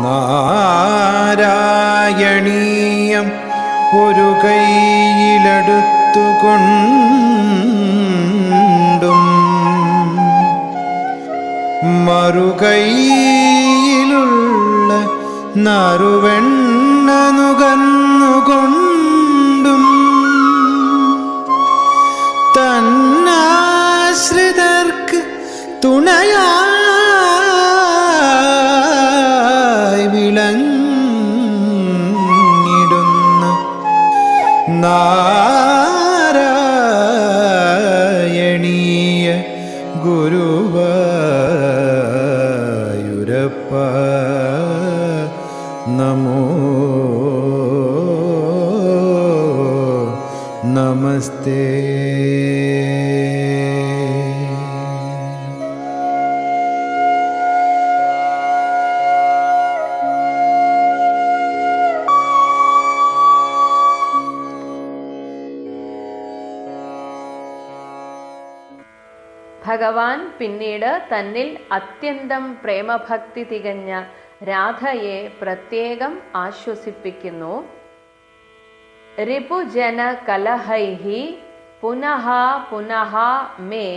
നാരായണീയം ഒരു കൈയിലെടുത്തുകൊണ്ടും മറുകൈയിലുള്ള നറുവെണ്ണ നുകർന്നുകൊണ്ടും തന്നാശ്രിതർക്ക് തുണയായി വിളങ്ങിടുന്ന നാരായണീയ ഗുരുവായൂരപ്പ നമോ നമസ്തേ. ഭഗവാൻ പിന്നീട് തന്നിൽ അത്യന്തം പ്രേമഭക്തി തികഞ്ഞ രാധയെ പ്രത്യേകം ആശ്വസിപ്പിക്കുന്നു. രിപുജന കലഹൈഹി പുനഃ പുനഃ മേ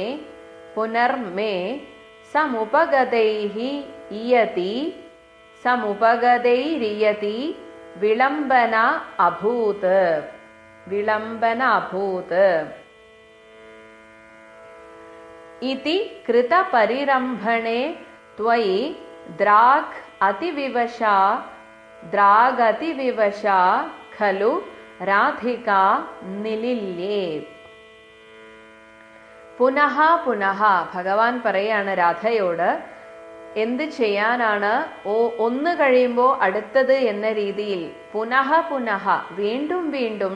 പുനർമേ സമുപഗതൈഹി ഇയതി സമുപഗതൈരിയതി വിളംബന അഭൂത് വിളംബന അഭൂത് ഇതി കൃതപരിരംഭണേ ത്വയി ദ്രാഗതിവിവശാ ഖലു രാധിക നിലില്യേ. പുനഃ പുനഃ ഭഗവാൻ പറയാണ് രാധയോട്, എന്ത് ചെയ്യാനാണ്? ഒന്ന് കഴിയുമ്പോൾ അടുത്തത് എന്ന രീതിയിൽ പുനഃ പുനഃ വീണ്ടും വീണ്ടും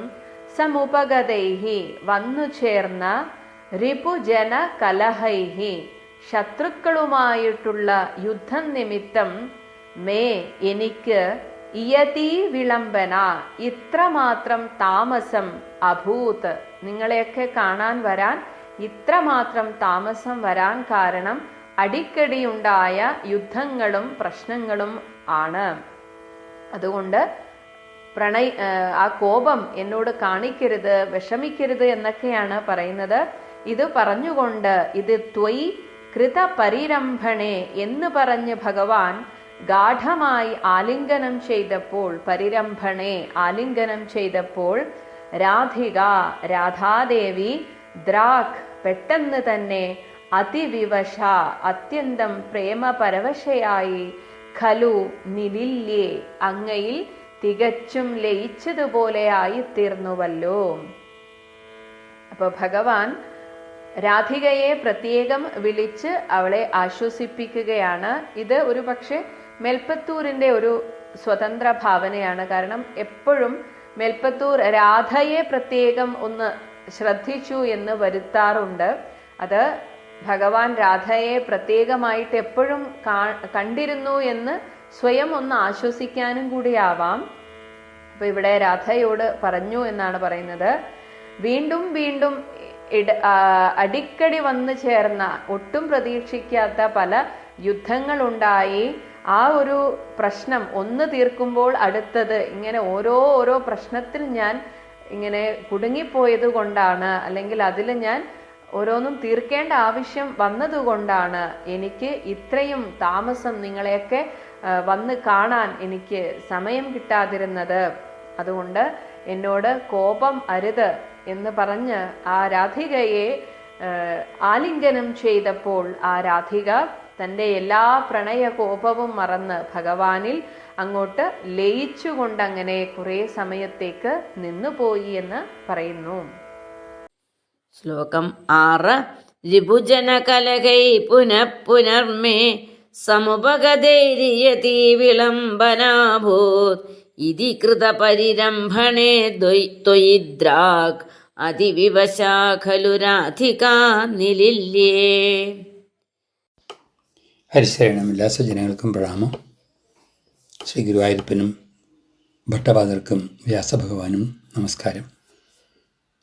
സമുപഗതൈഹി വന്നു ചേർന്ന രിപുജന കലഹൈഹി ശത്രുക്കളുമായിട്ടുള്ള യുദ്ധം നിമിത്തം മേ എനിക്ക് ഇയതീ വിളംബന ഇത്രമാത്രം താമസം അഭൂത് നിങ്ങളെയൊക്കെ കാണാൻ വരാൻ ഇത്രമാത്രം താമസം വരാൻ കാരണം അടിക്കടിയുണ്ടായ യുദ്ധങ്ങളും പ്രശ്നങ്ങളും ആണ്. അതുകൊണ്ട് ആ കോപം എന്നോട് കാണിക്കരുത്, വിഷമിക്കരുത് എന്നൊക്കെയാണ് പറയുന്നത്. ഇത് പറഞ്ഞുകൊണ്ട് ഇത് ത്വയി കൃത പരിരംഭണേ എന്ന് പറഞ്ഞ് ഭഗവാൻ ഗാഠമായി ആലിംഗനം ചെയ്തപ്പോൾ, പരിരംഭണേ ആലിംഗനം ചെയ്തപ്പോൾ രാധിക രാധാദേവി ദ്രാക് പെട്ടെന്ന് തന്നെ അതിവിവശ അത്യന്തം പ്രേമപരവശയായി ഖലു നിലില്യേ അങ്ങയിൽ തികച്ചും ലയിച്ചതുപോലെ ആയിത്തീർന്നുവല്ലോ. അപ്പൊ ഭഗവാൻ രാധികയെ പ്രത്യേകം വിളിച്ച് അവളെ ആശ്വസിപ്പിക്കുകയാണ്. ഇത് ഒരു പക്ഷെ മേൽപ്പത്തൂരിന്റെ ഒരു സ്വതന്ത്ര ഭാവനയാണ്. കാരണം എപ്പോഴും മേൽപ്പത്തൂർ രാധയെ പ്രത്യേകം ഒന്ന് ശ്രദ്ധിച്ചു എന്ന് വരുത്താറുണ്ട്. അത് ഭഗവാൻ രാധയെ പ്രത്യേകമായിട്ട് എപ്പോഴും കണ്ടിരുന്നു എന്ന് സ്വയം ഒന്ന് ആശ്വസിക്കാനും കൂടിയാവാം. അപ്പൊ ഇവിടെ രാധയോട് പറഞ്ഞു എന്നാണ് പറയുന്നത്. വീണ്ടും വീണ്ടും അടിക്കടി വന്നു ചേർന്ന ഒട്ടും പ്രതീക്ഷിക്കാത്ത പല യുദ്ധങ്ങളുണ്ടായി. ആ ഒരു പ്രശ്നം ഒന്ന് തീർക്കുമ്പോൾ അടുത്തത് ഇങ്ങനെ ഓരോ പ്രശ്നത്തിൽ ഞാൻ ഇങ്ങനെ കുടുങ്ങിപ്പോയത് കൊണ്ടാണ്, അല്ലെങ്കിൽ അതിൽ ഞാൻ ഓരോന്നും തീർക്കേണ്ട ആവശ്യം വന്നതുകൊണ്ടാണ് എനിക്ക് ഇത്രയും താമസം, നിങ്ങളെയൊക്കെ വന്ന് കാണാൻ എനിക്ക് സമയം കിട്ടാതിരുന്നത്. അതുകൊണ്ട് എന്നോട് കോപം അരുത് എന്ന് പറഞ്ഞ് ആ രാധികയെ ആലിംഗനം ചെയ്തപ്പോൾ ആ രാധിക തൻ്റെ എല്ലാ പ്രണയ കോപവും മറന്ന് ഭഗവാനിൽ അങ്ങോട്ട് ലയിച്ചുകൊണ്ടങ്ങനെ കുറെ സമയത്തേക്ക് നിന്നുപോയി എന്ന് പറയുന്നു. ശ്ലോകം 6. രിപുജന കലകൈ പുനഃപുനർമേ സമുപഗതൈരിയതി വിളംബനാഭൂത് ഇതി കൃതപരിരംഭണേ ത്വയി ദ്രാഗ് അതിവിവശാ ഖലു രാധികാ നിലില്യേ. ഹരിശരണം. എല്ലാ സജ്ജനങ്ങൾക്കും പ്രണാമം. ശ്രീ ഗുരുവായൂരപ്പനും ഭട്ടപാദർക്കും വ്യാസഭഗവാനും നമസ്കാരം.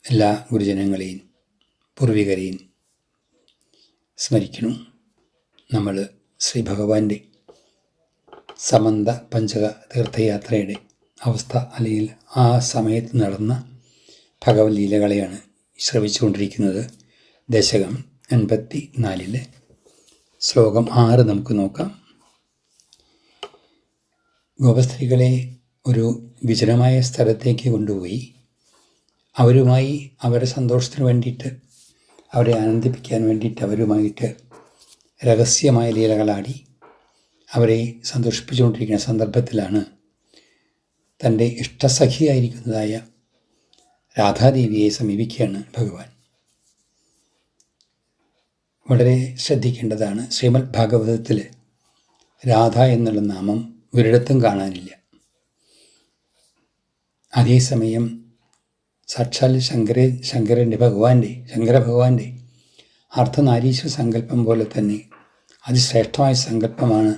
എല്ലാ ഗുരുജനങ്ങളെയും പൂർവികരെയും സ്മരിക്കണം. നമ്മൾ ശ്രീ ഭഗവാന്റെ സമന്ത പഞ്ചക തീർത്ഥയാത്രയുടെ അവസ്ഥ, അല്ലെങ്കിൽ ആ സമയത്ത് നടന്ന ഭഗവത് ലീലകളെയാണ് ശ്രവിച്ചുകൊണ്ടിരിക്കുന്നത്. ദശകം 84 ശ്ലോകം 6 നമുക്ക് നോക്കാം. ഗോപസ്ത്രീകളെ ഒരു വിജനമായ സ്ഥലത്തേക്ക് കൊണ്ടുപോയി അവരുമായി അവരുടെ സന്തോഷത്തിന് വേണ്ടിയിട്ട്, അവരെ ആനന്ദിപ്പിക്കാൻ വേണ്ടിയിട്ട് അവരുമായിട്ട് രഹസ്യമായ ലീലകളാടി അവരെ സന്തോഷിപ്പിച്ചുകൊണ്ടിരിക്കുന്ന സന്ദർഭത്തിലാണ് തൻ്റെ ഇഷ്ടസഖിയായിരിക്കുന്നതായ രാധാദേവിയെ സമീപിക്കുകയാണ് ഭഗവാൻ. വളരെ ശ്രദ്ധിക്കേണ്ടതാണ്, ശ്രീമദ് ഭാഗവതത്തിൽ രാധ എന്നുള്ള നാമം ഒരിടത്തും കാണാനില്ല. അതേസമയം സാക്ഷാൽ ശങ്കരഭഗവാന്റെ അർദ്ധനാരീശ്വര സങ്കല്പം പോലെ തന്നെ അതിശ്രേഷ്ഠമായ സങ്കല്പമാണ്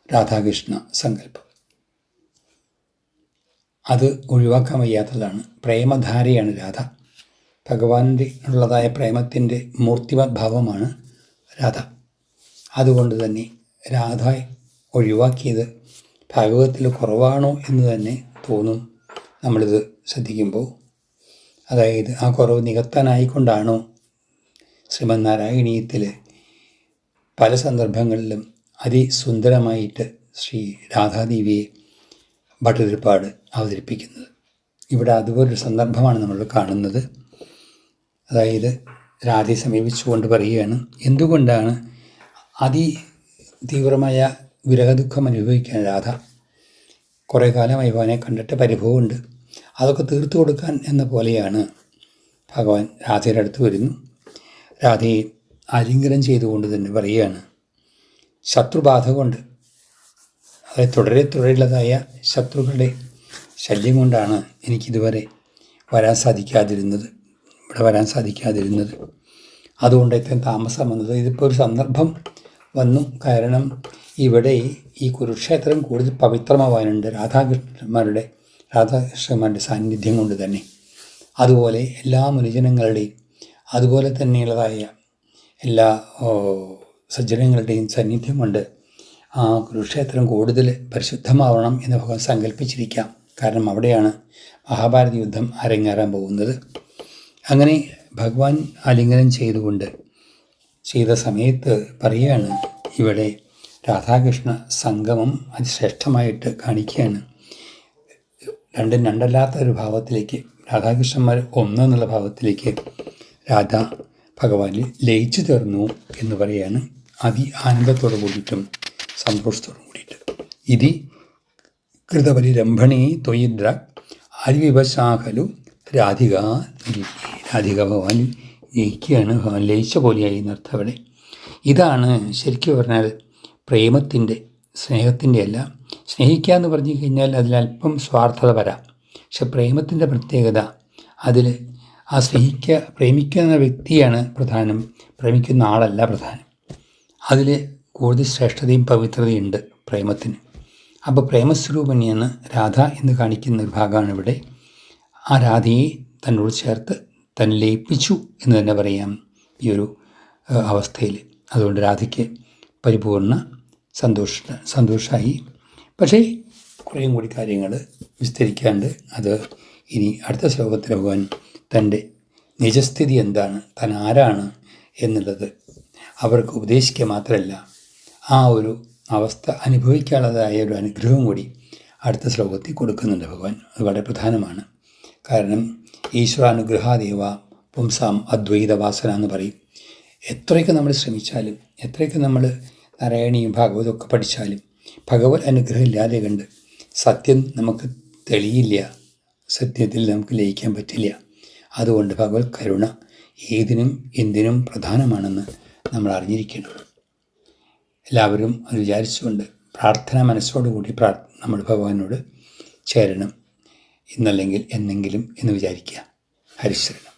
രാധാകൃഷ്ണ സങ്കല്പം. അത് ഒഴിവാക്കാൻ വയ്യാത്തതാണ്. പ്രേമധാരയാണ് രാധ. ഭഗവാന്റെ ഉള്ളതായ പ്രേമത്തിൻ്റെ മൂർത്തിമത് ഭാവമാണ് രാധ. അതുകൊണ്ട് തന്നെ രാധ ഒഴിവാക്കിയത് ഭാഗവതത്തിൽ കുറവാണോ എന്ന് തന്നെ തോന്നും നമ്മളിത് ശ്രദ്ധിക്കുമ്പോൾ. അതായത് ആ കുറവ് നികത്താനായിക്കൊണ്ടാണോ ശ്രീമദ് നാരായണീയത്തിൽ പല സന്ദർഭങ്ങളിലും അതിസുന്ദരമായിട്ട് ശ്രീ രാധാദേവിയെ ഭട്ടതിരിപ്പാട് അവതരിപ്പിക്കുന്നത്. ഇവിടെ അതുപോലൊരു സന്ദർഭമാണ് നമ്മൾ കാണുന്നത്. അതായത് രാധയെ സമീപിച്ചുകൊണ്ട് പറയുകയാണ്, എന്തുകൊണ്ടാണ് തീവ്രമായ വിരഹദുഃഖം അനുഭവിക്കാൻ രാധ? കുറേ കാലമായി ഭഗവാനെ കണ്ടിട്ട് പരിഭവമുണ്ട്, അതൊക്കെ തീർത്തു കൊടുക്കാൻ എന്ന പോലെയാണ് ഭഗവാൻ രാധയുടെ അടുത്ത് വരുന്നു. രാധയെ ആലിംഗനം ചെയ്തുകൊണ്ട് തന്നെ പറയുകയാണ്, ശത്രുബാധ കൊണ്ട്, അതായത് തുടരെയുള്ളതായ ശത്രുക്കളുടെ ശല്യം കൊണ്ടാണ് എനിക്കിതുവരെ ഇവിടെ വരാൻ സാധിക്കാതിരുന്നത്. അതുകൊണ്ട് ഇത്രയും താമസം വന്നത്. ഇതിപ്പോൾ ഒരു സന്ദർഭം വന്നു. കാരണം ഇവിടെ ഈ കുരുക്ഷേത്രം കൂടുതൽ പവിത്രമാവാനുണ്ട് രാധാകൃഷ്ണന്മാരുടെ സാന്നിധ്യം കൊണ്ട് തന്നെ. അതുപോലെ എല്ലാ മുനിജനങ്ങളുടെയും, അതുപോലെ തന്നെയുള്ളതായ എല്ലാ സജ്ജനങ്ങളുടെയും സാന്നിധ്യം കൊണ്ട് ആ കുരുക്ഷേത്രം കൂടുതൽ പരിശുദ്ധമാവണം എന്ന് ഭഗവാൻ സങ്കല്പിച്ചിരിക്കാം. കാരണം അവിടെയാണ് മഹാഭാരത യുദ്ധം അരങ്ങേറാൻ പോകുന്നത്. അങ്ങനെ ഭഗവാൻ ആലിംഗനം ചെയ്ത സമയത്ത് പറയുകയാണ്, ഇവിടെ രാധാകൃഷ്ണ സംഗമം അതിശ്രേഷ്ഠമായിട്ട് കാണിക്കുകയാണ്. രണ്ടും രണ്ടല്ലാത്ത ഒരു ഭാവത്തിലേക്ക്, രാധാകൃഷ്ണന്മാർ ഒന്ന് എന്നുള്ള ഭാവത്തിലേക്ക് രാധ ഭഗവാനിൽ ലയിച്ചു തീർന്നു എന്ന് പറയുകയാണ്. ആനന്ദത്തോടു കൂടിയിട്ടും സന്തോഷത്തോടു കൂടിയിട്ട്. ഇതി കൃതപരിരംഭണേ ത്വയിദ്ര ആരിവിവശാഖലു രാധിക ഭഗവാനിൽ ലയിക്കുകയാണ്. ഭഗവാൻ ലയിച്ച പോലെയായി എന്നർത്ഥം അവിടെ. ഇതാണ് ശരിക്കും പറഞ്ഞാൽ പ്രേമത്തിൻ്റെ, സ്നേഹത്തിൻ്റെ അല്ല. സ്നേഹിക്കുക എന്ന് പറഞ്ഞു കഴിഞ്ഞാൽ അതിലല്പം സ്വാർത്ഥത വരാം. പക്ഷെ പ്രേമത്തിൻ്റെ പ്രത്യേകത, അതിൽ ആ പ്രേമിക്കുന്ന വ്യക്തിയാണ് പ്രധാനം, പ്രേമിക്കുന്ന ആളല്ല പ്രധാനം. അതിൽ കൂടുതൽ ശ്രേഷ്ഠതയും പവിത്രതയുണ്ട് പ്രേമത്തിന്. അപ്പോൾ പ്രേമസ്വരൂപിണിയാണ് രാധ എന്ന് കാണിക്കുന്ന ഒരു ഭാഗമാണ് ഇവിടെ. ആ രാധയെ തന്നോട് ചേർത്ത് തന്നെ ലയിപ്പിച്ചു എന്ന് തന്നെ പറയാം ഈ ഒരു അവസ്ഥയിൽ. അതുകൊണ്ട് രാധയ്ക്ക് പരിപൂർണ സന്തോഷമായി. പക്ഷേ കുറേയും കൂടി കാര്യങ്ങൾ വിസ്തരിക്കാണ്ട്, അത് ഇനി അടുത്ത ശ്ലോകത്തിൽ ഭഗവാൻ തൻ്റെ നിജസ്ഥിതി എന്താണ്, താൻ ആരാണ് എന്നുള്ളത് അവർക്ക് ഉപദേശിക്കുക മാത്രമല്ല, ആ ഒരു അവസ്ഥ അനുഭവിക്കാനുള്ളതായ ഒരു അനുഗ്രഹം കൂടി അടുത്ത ശ്ലോകത്തിൽ കൊടുക്കുന്നുണ്ട് ഭഗവാൻ. അത് വളരെ പ്രധാനമാണ്. കാരണം ഈശ്വരാനുഗ്രഹാദേവ പുംസാം അദ്വൈത വാസന എന്ന് പറയും. എത്രയൊക്കെ നമ്മൾ ശ്രമിച്ചാലും, എത്രയൊക്കെ നമ്മൾ നാരായണീയും ഭാഗവതവും ഒക്കെ പഠിച്ചാലും ഭഗവത് അനുഗ്രഹം ഇല്ലാതെ കണ്ട് സത്യം നമുക്ക് തെളിയില്ല, സത്യത്തിൽ നമുക്ക് ലയിക്കാൻ പറ്റില്ല. അതുകൊണ്ട് ഭഗവത് കരുണ ഏതിനും എന്തിനും പ്രധാനമാണെന്ന് നമ്മൾ അറിഞ്ഞിരിക്കണം. എല്ലാവരും അത് വിചാരിച്ചുകൊണ്ട് പ്രാർത്ഥന മനസ്സോടുകൂടി നമ്മൾ ഭഗവാനോട് ചേരണം, ഇന്നല്ലെങ്കിൽ എന്നെങ്കിലും എന്ന് വിചാരിക്കുക. ഹരിശരണം.